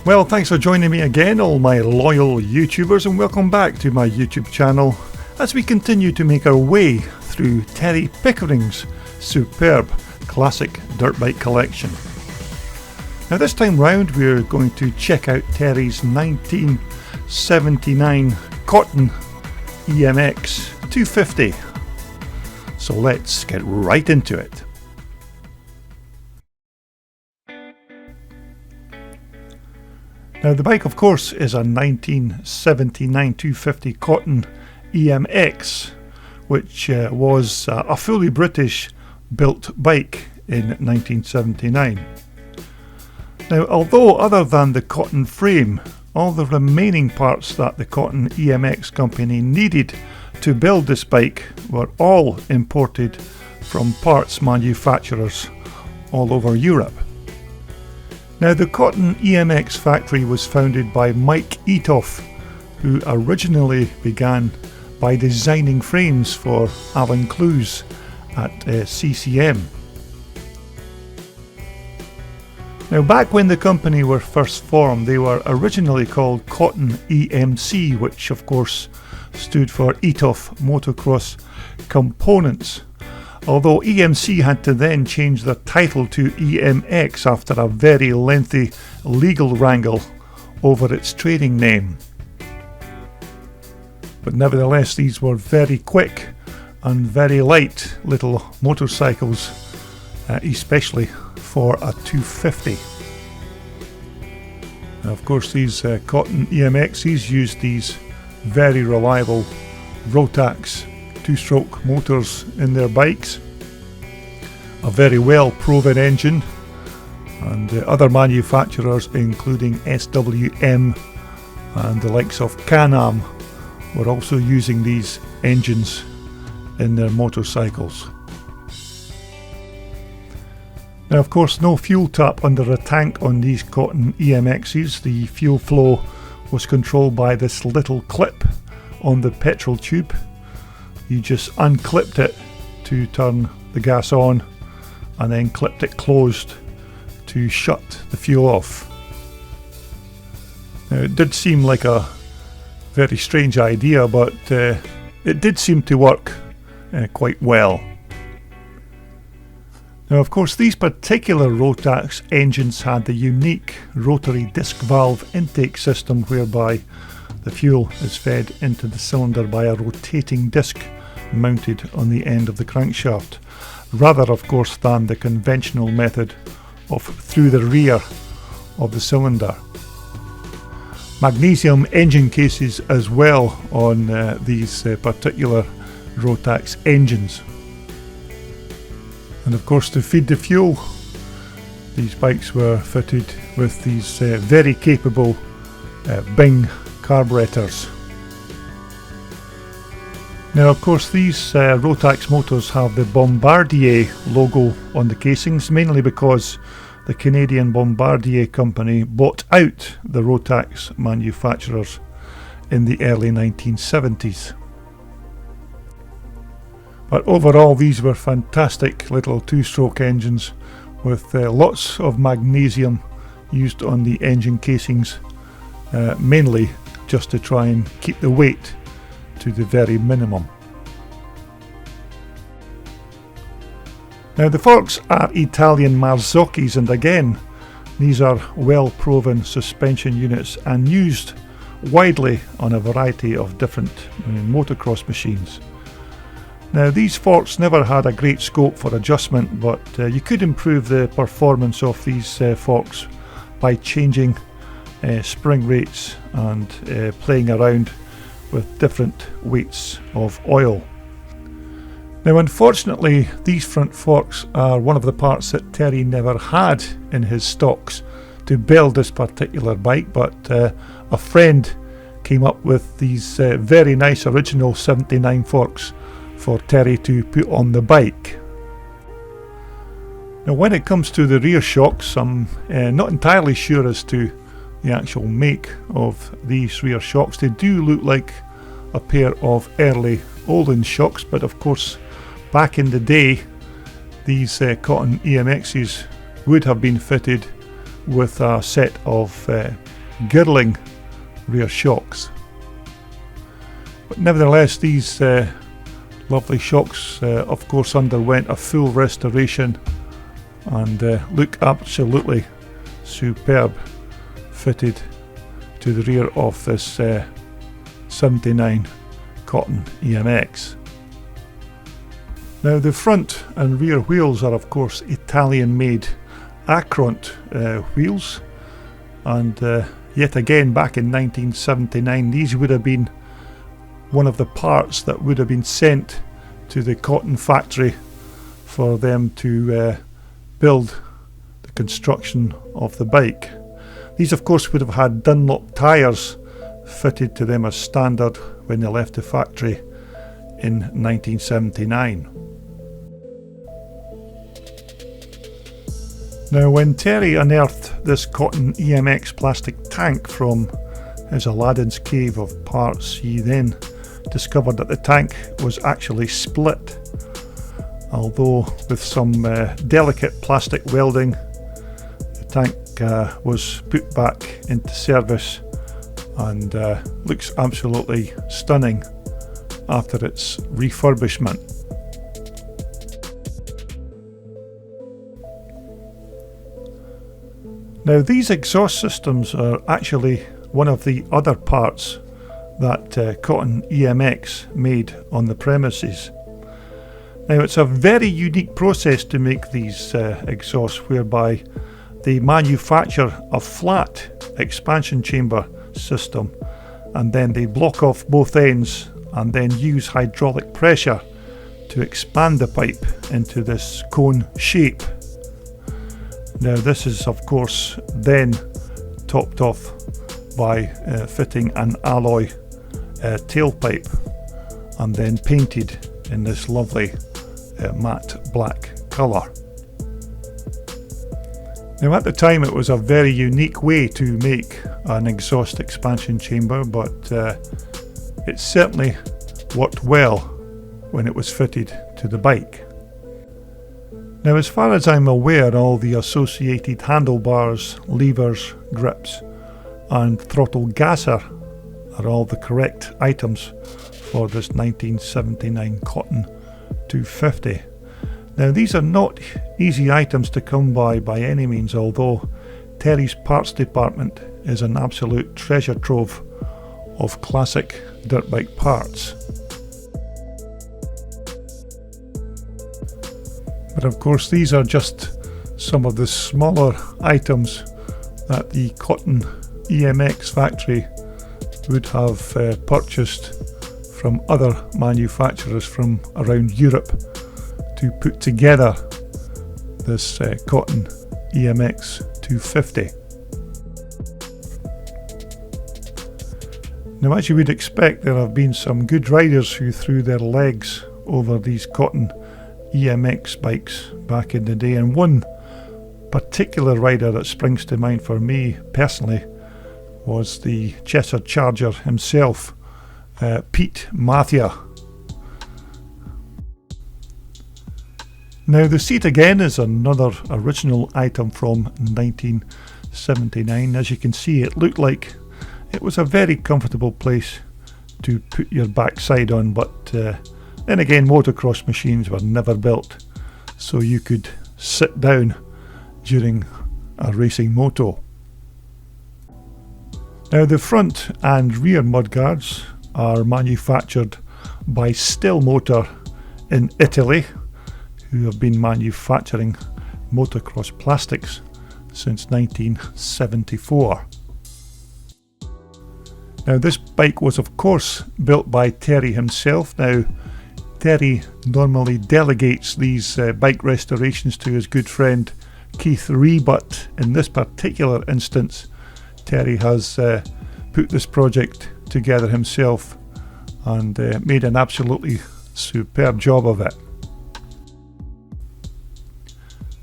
Well, thanks for joining me again, all my loyal YouTubers, and welcome back to my YouTube channel as we continue to make our way through Terry Pickering's superb classic dirt bike collection. Now this time round we're going to check out Terry's 1979 Cotton EMX 250. So let's get right into it. Now the bike, of course, is a 1979 250 Cotton EMX, which was a fully British built bike in 1979. Now, although other than the cotton frame, all the remaining parts that the Cotton EMX company needed to build this bike were all imported from parts manufacturers all over Europe. Now, the Cotton EMX factory was founded by Mike Etoff, who originally began by designing frames for Alan Clues at CCM. Now, back when the company were first formed, they were originally called Cotton EMC, which of course stood for Etoff Motocross Components, although EMC had to then change their title to EMX after a very lengthy legal wrangle over its trading name. But nevertheless, these were very quick and very light little motorcycles, especially for a 250. Now, of course, these Cotton EMXs used these very reliable Rotax two-stroke motors in their bikes, a very well proven engine, and other manufacturers including SWM and the likes of Can-Am were also using these engines in their motorcycles. Now, of course, no fuel tap under a tank on these Cotton EMXs. The fuel flow was controlled by this little clip on the petrol tube. You just unclipped it to turn the gas on and then clipped it closed to shut the fuel off. Now, it did seem like a very strange idea, but it did seem to work quite well. Now, of course, these particular Rotax engines had the unique rotary disc valve intake system whereby the fuel is fed into the cylinder by a rotating disc mounted on the end of the crankshaft, rather, of course, than the conventional method of through the rear of the cylinder. Magnesium engine cases as well on these particular Rotax engines. And of course, to feed the fuel, these bikes were fitted with these very capable Bing carburetors. Now, of course, these Rotax motors have the Bombardier logo on the casings, mainly because the Canadian Bombardier company bought out the Rotax manufacturers in the early 1970s. But overall, these were fantastic little two-stroke engines with lots of magnesium used on the engine casings, mainly just to try and keep the weight to the very minimum. Now, the forks are Italian Marzoccis, and again, these are well proven suspension units and used widely on a variety of different motocross machines. Now, these forks never had a great scope for adjustment, but you could improve the performance of these forks by changing spring rates and playing around with different weights of oil. Now, unfortunately, these front forks are one of the parts that Terry never had in his stocks to build this particular bike, but a friend came up with these very nice original 79 forks for Terry to put on the bike. Now, when it comes to the rear shocks, I'm not entirely sure as to the actual make of these rear shocks. They do look like a pair of early Olin shocks, but of course back in the day these Cotton EMXs would have been fitted with a set of girdling rear shocks. But nevertheless, these lovely shocks of course underwent a full restoration and look absolutely superb fitted to the rear of this 79 Cotton EMX. Now the front and rear wheels are of course Italian made Acront wheels, and yet again back in 1979 these would have been one of the parts that would have been sent to the Cotton factory for them to build the construction of the bike. These of course would have had Dunlop tyres fitted to them as standard when they left the factory in 1979. Now when Terry unearthed this Cotton EMX plastic tank from his Aladdin's cave of parts, he then discovered that the tank was actually split. Although with some delicate plastic welding, the tank was put back into service and looks absolutely stunning after its refurbishment. Now these exhaust systems are actually one of the other parts that Cotton EMX made on the premises. Now it's a very unique process to make these exhausts, whereby they manufacture a flat expansion chamber system and then they block off both ends and then use hydraulic pressure to expand the pipe into this cone shape. Now this is of course then topped off by fitting an alloy tailpipe and then painted in this lovely matte black colour. Now at the time it was a very unique way to make an exhaust expansion chamber, but it certainly worked well when it was fitted to the bike. Now as far as I'm aware, all the associated handlebars, levers, grips and throttle gasser are all the correct items for this 1979 Cotton 250. Now these are not easy items to come by any means, although Terry's parts department is an absolute treasure trove of classic dirt bike parts. But of course these are just some of the smaller items that the Cotton EMX factory would have purchased from other manufacturers from around Europe to put together this Cotton EMX 250. Now as you would expect, there have been some good riders who threw their legs over these Cotton EMX bikes back in the day, and one particular rider that springs to mind for me personally was the Cheshire Charger himself, Pete Mathia. Now the seat again is another original item from 1979. As you can see, it looked like it was a very comfortable place to put your backside on, but then again motocross machines were never built so you could sit down during a racing moto. Now the front and rear mudguards are manufactured by Still Motor in Italy, who have been manufacturing motocross plastics since 1974. Now this bike was of course built by Terry himself. Now Terry normally delegates these bike restorations to his good friend Keith Ree, but in this particular instance Terry has put this project together himself and made an absolutely superb job of it.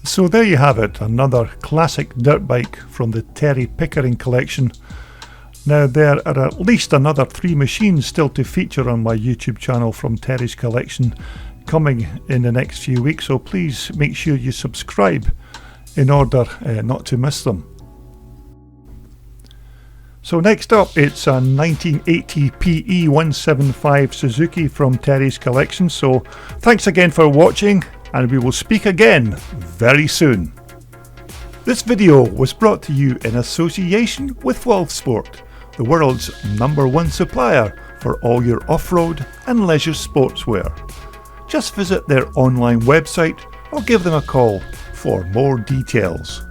So there you have it, another classic dirt bike from the Terry Pickering collection. Now there are at least another 3 machines still to feature on my YouTube channel from Terry's collection coming in the next few weeks, so please make sure you subscribe in order not to miss them. So next up, it's a 1980 PE175 Suzuki from Terry's collection. So thanks again for watching, and we will speak again very soon. This video was brought to you in association with Wolfsport, the world's #1 supplier for all your off-road and leisure sportswear. Just visit their online website or give them a call for more details.